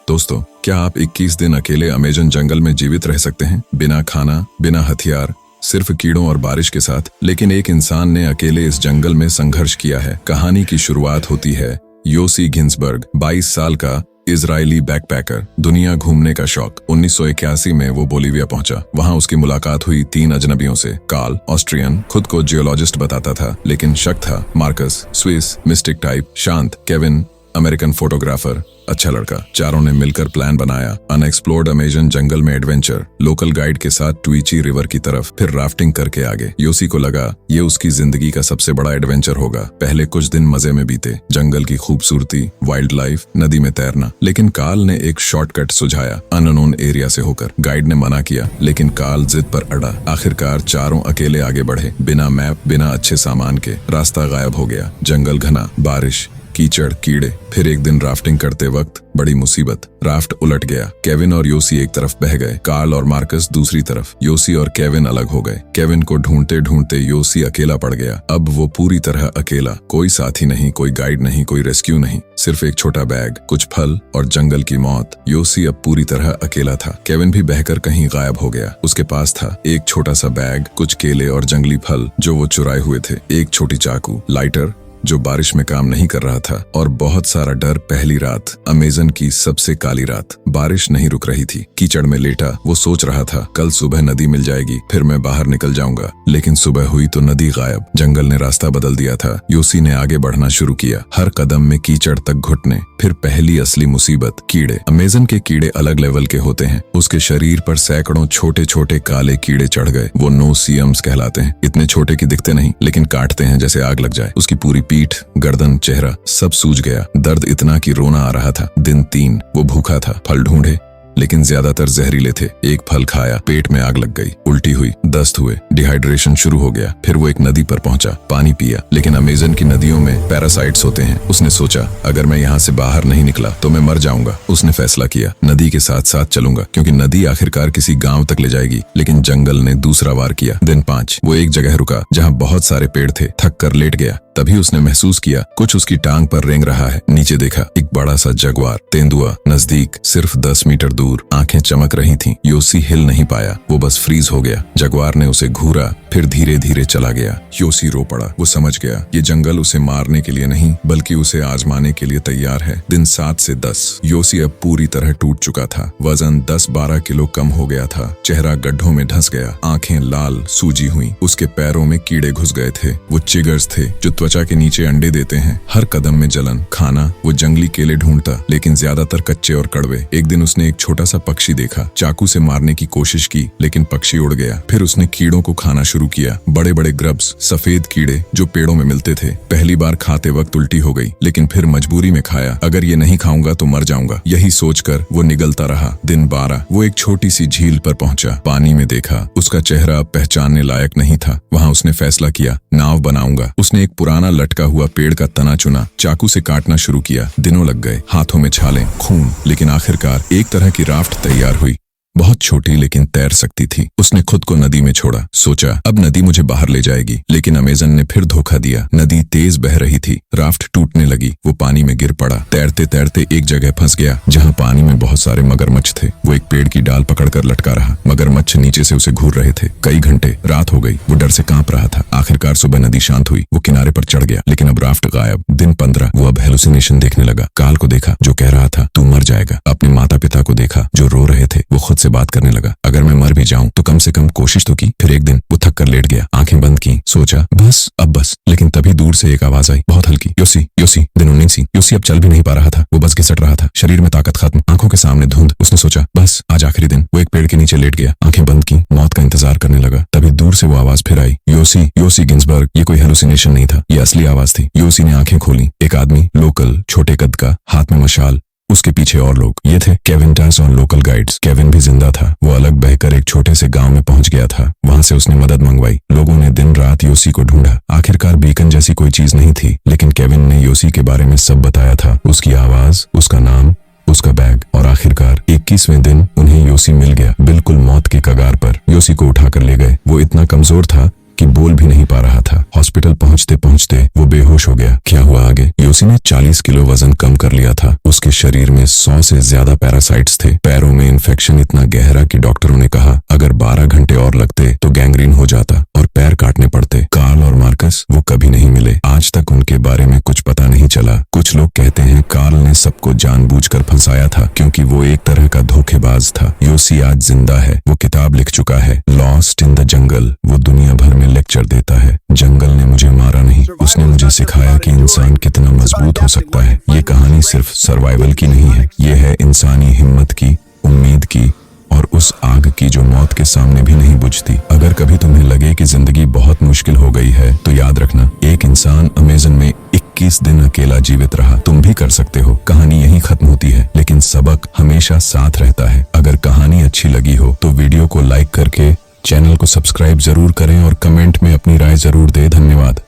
दोस्तों, क्या आप 21 दिन अकेले अमेज़न जंगल में जीवित रह सकते हैं? बिना खाना, बिना हथियार, सिर्फ कीड़ों और बारिश के साथ। लेकिन एक इंसान ने अकेले इस जंगल में संघर्ष किया है। कहानी की शुरुआत होती है योसी गिन्सबर्ग, 22 साल का इजरायली बैकपैकर। दुनिया घूमने का शौक। 1981 में वो बोलीविया पहुंचा। वहां उसकी मुलाकात हुई 3 अजनबियों से। कार्ल, ऑस्ट्रियन, खुद को जियोलॉजिस्ट बताता था, लेकिन शक था। मार्कस, स्विस, मिस्टिक टाइप, शांत। केविन, अमेरिकन फोटोग्राफर, अच्छा लड़का। चारों ने मिलकर प्लान बनाया, अनएक्सप्लोर्ड अमेज़न जंगल में एडवेंचर। लोकल गाइड के साथ ट्वीची रिवर की तरफ, फिर राफ्टिंग करके आगे। योसी को लगा ये उसकी जिंदगी का सबसे बड़ा एडवेंचर होगा। पहले कुछ दिन मजे में बीते, जंगल की खूबसूरती, वाइल्ड लाइफ, नदी में तैरना। लेकिन कार्ल ने एक शॉर्टकट सुझाया, अननोन एरिया से होकर। गाइड ने मना किया, लेकिन कार्ल जिद पर अड़ा। आखिरकार चारों अकेले आगे बढ़े, बिना मैप, बिना अच्छे सामान के। रास्ता गायब हो गया, जंगल घना, बारिश, कीचड़, कीड़े। फिर एक दिन राफ्टिंग करते वक्त बड़ी मुसीबत, राफ्ट उलट गया। केविन और योसी एक तरफ बह गए, कार्ल और मार्कस दूसरी तरफ। योसी और केविन अलग हो गए। केविन को ढूंढते ढूंढते योसी अकेला पड़ गया। अब वो पूरी तरह अकेला, कोई साथी नहीं, कोई गाइड नहीं, कोई रेस्क्यू नहीं, सिर्फ एक छोटा बैग, कुछ फल और जंगल की मौत। योसी अब पूरी तरह अकेला था। केविन भी बहकर कहीं गायब हो गया। उसके पास था एक छोटा सा बैग, कुछ केले और जंगली फल जो वो चुराए हुए थे, एक छोटी चाकू, लाइटर जो बारिश में काम नहीं कर रहा था, और बहुत सारा डर। पहली रात, अमेज़न की सबसे काली रात। बारिश नहीं रुक रही थी। कीचड़ में लेटा वो सोच रहा था, कल सुबह नदी मिल जाएगी, फिर मैं बाहर निकल जाऊंगा। लेकिन सुबह हुई तो नदी गायब। जंगल ने रास्ता बदल दिया था। योसी ने आगे बढ़ना शुरू किया, हर कदम में कीचड़ तक घुटने। फिर पहली असली मुसीबत, कीड़े। अमेज़न के कीड़े अलग लेवल के होते हैं। उसके शरीर पर सैकड़ों छोटे छोटे काले कीड़े चढ़ गए। वो नोसियम्स कहलाते हैं। इतने छोटे कि दिखते नहीं, लेकिन काटते हैं जैसे आग लग जाए। उसकी पूरी पीठ, गर्दन, चेहरा सब सूज गया। दर्द इतना कि रोना आ रहा था। दिन 3 वो भूखा था। फल ढूंढे, लेकिन ज्यादातर जहरीले थे। एक फल खाया, पेट में आग लग गई, उल्टी हुई, दस्त हुए, डिहाइड्रेशन शुरू हो गया। फिर वो एक नदी पर पहुंचा, पानी पिया, लेकिन अमेज़न की नदियों में पैरासाइट्स होते हैं। उसने सोचा, अगर मैं यहाँ से बाहर नहीं निकला तो मैं मर जाऊंगा। उसने फैसला किया, नदी के साथ साथ चलूंगा, क्योंकि नदी आखिरकार किसी गांव तक ले जाएगी। लेकिन जंगल ने दूसरा वार किया। दिन 5 वो एक जगह रुका जहाँ बहुत सारे पेड़ थे। थक कर लेट गया। तभी उसने महसूस किया कुछ उसकी टांग पर रेंग रहा है। नीचे देखा, एक बड़ा सा जगुआर, तेंदुआ, नजदीक, सिर्फ 10 मीटर दूर। आंखें चमक रही थीं। योसी हिल नहीं पाया, वो बस फ्रीज हो गया। जगुआर ने उसे घूरा, फिर धीरे धीरे चला गया। योसी रो पड़ा। वो समझ गया ये जंगल उसे मारने के लिए नहीं, बल्कि उसे आजमाने के लिए तैयार है। दिन 7 से 10 योसी अब पूरी तरह टूट चुका था। वजन 10-12 किलो कम हो गया था। चेहरा गड्ढों में धंस गया, आंखें लाल सूजी हुई। उसके पैरों में कीड़े घुस गए थे। वो चिगर्स थे जो त्वचा के नीचे अंडे देते हैं। हर कदम में जलन। खाना, वो जंगली केले ढूंढता, लेकिन ज्यादातर कच्चे और कड़वे। एक दिन उसने एक छोटा सा पक्षी देखा। चाकू से मारने की कोशिश की, लेकिन पक्षी उड़ गया। फिर उसने कीड़ों को खाना शुरू किया। बड़े बड़े ग्रब्स, सफेद कीड़े जो पेड़ों में मिलते थे। पहली बार खाते वक्त उल्टी हो गई, लेकिन फिर मजबूरी में खाया। अगर ये नहीं खाऊंगा तो मर जाऊंगा, यही सोचकर वो निगलता रहा। दिन 12 वो एक छोटी सी झील पर पहुंचा। पानी में देखा, उसका चेहरा अब पहचानने लायक नहीं था। वहां उसने फैसला किया, नाव बनाऊंगा। उसने एक पुराना लटका हुआ पेड़ का तना चुना, चाकू से काटना शुरू किया। दिनों लग गए, हाथों में छाले, खून, लेकिन आखिरकार एक तरह की राफ्ट तैयार हुई। बहुत छोटी, लेकिन तैर सकती थी। उसने खुद को नदी में छोड़ा। सोचा, अब नदी मुझे बाहर ले जाएगी। लेकिन अमेज़न ने फिर धोखा दिया। नदी तेज बह रही थी। राफ्ट टूटने लगी। वो पानी में गिर पड़ा। तैरते तैरते एक जगह फंस गया जहाँ पानी में बहुत सारे मगरमच्छ थे। वो एक पेड़ की डाल पकड़कर लटका रहा। मगरमच्छ नीचे से उसे घूर रहे थे। कई घंटे, रात हो गई। वो डर से कांप रहा था। आखिरकार सुबह नदी शांत हुई। वो किनारे पर चढ़ गया, लेकिन अब राफ्ट गायब। दिन 15 वो अब हेलुसिनेशन देखने लगा। काल को देखा जो कह रहा था तू मर जाएगा। अपने माता पिता को देखा जो रो रहे थे। वो खुद से बात करने लगा, अगर मैं मर भी जाऊं तो कम से कम कोशिश तो की। फिर एक दिन वो थक कर लेट गया, आंखें बंद की, सोचा बस अब बस। लेकिन तभी दूर से एक आवाज आई, बहुत हल्की, योसी योसी। दिन 19 योसी अब चल भी नहीं पा रहा था। वो बस घिसट रहा था, शरीर में ताकत खत्म, आंखों के सामने धुंध। उसने सोचा बस आज आखिरी दिन। वो एक पेड़ के नीचे लेट गया, आंखें बंद की, मौत का इंतजार करने लगा। तभी दूर से वो आवाज फिर आई, योसी योसी गिन्सबर्ग। ये कोई हेलुसिनेशन नहीं था, ये असली आवाज थी। योसी ने आंखें खोली। एक आदमी, लोकल, छोटे कद का, हाथ में मशाल। उसके पीछे और लोग। ये थे केविन टास और लोकल गाइड्स। केविन भी जिंदा था। वो अलग बहकर एक छोटे से गांव में पहुंच गया था। वहां से उसने मदद मंगवाई। लोगों ने दिन रात योसी को ढूंढा। आखिरकार बीकन जैसी कोई चीज नहीं थी, लेकिन केविन ने योसी के बारे में सब बताया था। उसकी आवाज, उसका नाम, उसका बैग, और आखिरकार 21वें दिन उन्हें योसी मिल गया, बिल्कुल मौत की कगार पर। योसी को उठाकर ले गए। वो इतना कमजोर था कि बोल भी नहीं पा रहा था। हॉस्पिटल पहुंचते पहुंचते वो बेहोश हो गया। क्या हुआ आगे? योसी ने 40 किलो वजन कम कर लिया था। उसके शरीर में 100 से ज्यादा पैरासाइट्स थे। पैरों में इन्फेक्शन इतना गहरा कि डॉक्टरों ने कहा अगर 12 घंटे और लगते तो गैंग्रीन हो जाता और पैर काटने पड़ते। कार्ल और मार्कस वो कभी नहीं मिले। आज तक उनके बारे में कुछ पता नहीं चला। कुछ लोग कहते हैं कार्ल ने सबको जानबूझकर फंसाया था क्योंकि वो एक तरह का धोखेबाज था। योसी आज जिंदा है। वो किताब लिख चुका है, लॉस्ट इन द जंगल। वो दुनिया भर में लेक्चर देता है। जंगल ने मुझे मारा नहीं, उसने मुझे सिखाया कि इंसान कितना मजबूत हो सकता है। ये कहानी सिर्फ सर्वाइवल की नहीं है, ये है इंसानी हिम्मत की, उम्मीद की और उस आग की जो मौत के सामने भी नहीं बुझती। अगर कभी तुम्हें लगे कि जिंदगी बहुत मुश्किल हो गई है तो याद रखना, एक इंसान अमेज़न में 21 दिन अकेला जीवित रहा। तुम भी कर सकते हो। कहानी यहीं खत्म होती है लेकिन सबक हमेशा साथ रहता है। अगर कहानी अच्छी लगी हो तो वीडियो को लाइक करके चैनल को सब्सक्राइब जरूर करें और कमेंट में अपनी राय जरूर दें। धन्यवाद।